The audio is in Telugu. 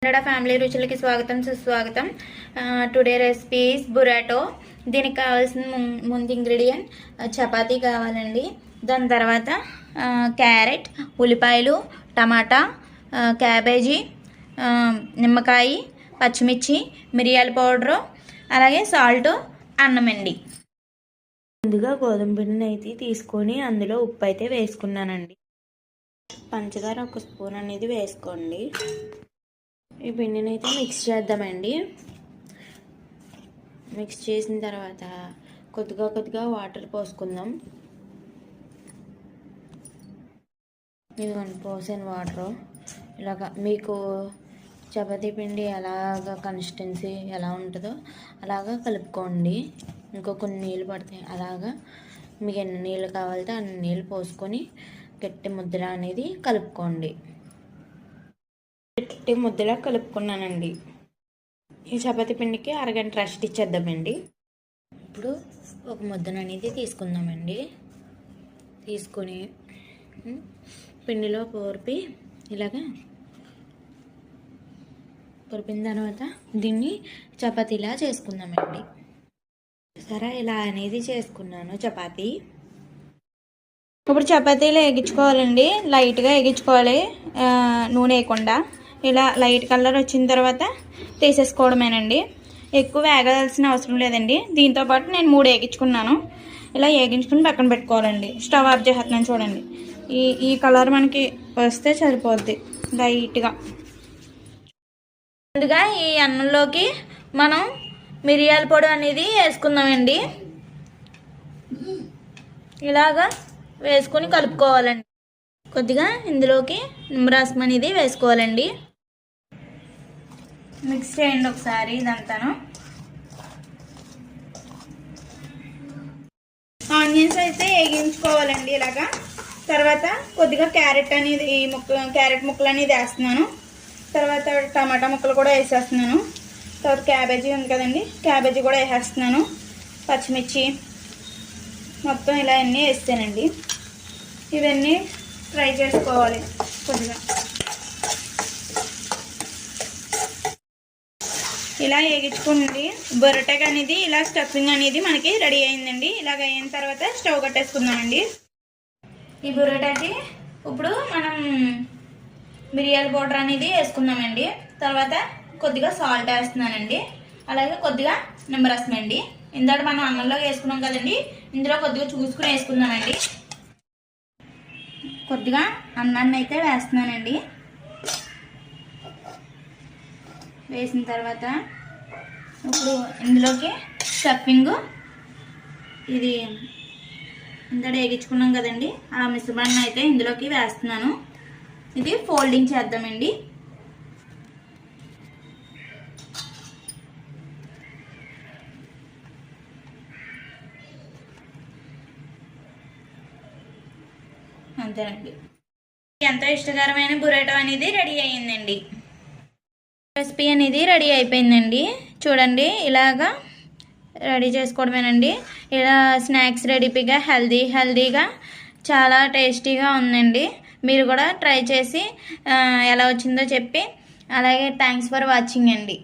కన్నడ ఫ్యామిలీ రుచులకి స్వాగతం సుస్వాగతం. Today recipe is burrata. దీనికి కావాల్సిన ముందు ఇంగ్రీడియంట్ చపాతీ కావాలండి. దాని తర్వాత క్యారెట్, ఉల్లిపాయలు, టమాటా, క్యాబేజీ, నిమ్మకాయ, పచ్చిమిర్చి, మిరియాల పౌడరు, అలాగే సాల్ట్, అన్నం అండి. ముందుగా గోధుమ పిండిని అయితే తీసుకొని అందులో ఉప్పు అయితే వేసుకున్నానండి. పంచదార 1 స్పూన్ అనేది వేసుకోండి. ఈ పిండిని అయితే మిక్స్ చేద్దామండి. మిక్స్ చేసిన తర్వాత కొద్దిగా వాటర్ పోసుకుందాం. ఇదిగోండి పోసిన వాటరు. ఇలాగా మీకు చపాతీ పిండి ఎలాగ కన్సిస్టెన్సీ ఎలా ఉంటుందో అలాగా కలుపుకోండి. ఇంకో కొన్ని నీళ్ళు పడతాయి. అలాగా మీకు ఎన్ని నీళ్ళు కావాలితే అన్ని నీళ్ళు పోసుకొని గట్టి ముద్ర అనేది కలుపుకోండి. గట్టి ముద్దలా కలుపుకున్నానండి. ఈ చపాతీ పిండికి అరగంట రెస్ట్ ఇచ్చేద్దామండి. ఇప్పుడు ఒక ముద్దను అనేది తీసుకుందామండి. తీసుకొని పిండిలో ఇలాగా పొరిపిన తర్వాత దీన్ని చపాతీలా చేసుకుందామండి. సరే ఇలా అనేది చేసుకున్నాను చపాతీ. ఇప్పుడు చపాతీలు ఎగించుకోవాలండి. లైట్గా ఎగించుకోవాలి, నూనె వేయకుండా. ఇలా లైట్ కలర్ వచ్చిన తర్వాత తీసేసుకోవడమేనండి. ఎక్కువ వేగాల్సిన అవసరం లేదండి. దీంతోపాటు నేను 3 వేగించుకున్నాను. ఇలా వేగించుకుని పక్కన పెట్టుకోవాలండి. స్టవ్ ఆఫ్ చేస్తున్నాను చూడండి. ఈ కలర్ మనకి వస్తే సరిపోద్ది లైట్గా. ముందుగా ఈ అన్నంలోకి మనం మిరియాల పొడి అనేది వేసుకుందామండి. ఇలాగా వేసుకొని కలుపుకోవాలండి. కొద్దిగా ఇందులోకి నిమ్మరసం అనేది వేసుకోవాలండి. మిక్స్ చేయండి ఒకసారి ఇదంతాను. ఆనియన్స్ అయితే వేగించుకోవాలండి ఇలాగా. తర్వాత కొద్దిగా క్యారెట్ ముక్కలు అనేది వేస్తున్నాను. తర్వాత టమాటా ముక్కలు కూడా వేసేస్తున్నాను. తర్వాత క్యాబేజీ ఉంది కదండి, క్యాబేజీ కూడా వేసేస్తున్నాను. పచ్చిమిర్చి మొత్తం ఇలా అన్నీ వేస్తానండి. ఇవన్నీ ఫ్రై చేసుకోవాలి కొద్దిగా. ఇలా వేగించుకోండి. బొరటకు అనేది ఇలా స్టఫింగ్ అనేది మనకి రెడీ అయిందండి. ఇలాగ అయిన తర్వాత స్టవ్ కట్టేసుకుందామండి. ఈ బొరటకి ఇప్పుడు మనం మిరియాల పౌడర్ అనేది వేసుకుందామండి. తర్వాత కొద్దిగా సాల్ట్ వేస్తున్నానండి. అలాగే కొద్దిగా నిమ్మరసం అండి. ఇందాక మనం అన్నంలో వేసుకున్నాం కదండి, ఇందులో కొద్దిగా చూసుకుని వేసుకున్నానండి. కొద్దిగా అన్నాన్ని అయితే వేస్తున్నానండి. వేసిన తర్వాత ఇప్పుడు ఇందులోకి స్టఫింగ్ ఇది ఇంతటి వేగించుకున్నాం కదండి, ఆ మిశ్రమాన్ని అయితే ఇందులోకి వేస్తున్నాను. ఇది ఫోల్డింగ్ చేద్దామండి. అంతేనండి. ఎంతో ఇష్టకరమైన బురాటో అనేది రెడీ అయ్యిందండి. రెసిపీ అనేది రెడీ అయిపోయిందండి. చూడండి ఇలాగా రెడీ చేసుకోవడమేనండి. ఇలా స్నాక్స్ రెడీగా హెల్దీగా చాలా టేస్టీగా ఉందండి. మీరు కూడా ట్రై చేసి ఎలా వచ్చిందో చెప్పి, అలాగే థ్యాంక్స్ ఫర్ వాచింగ్ అండి.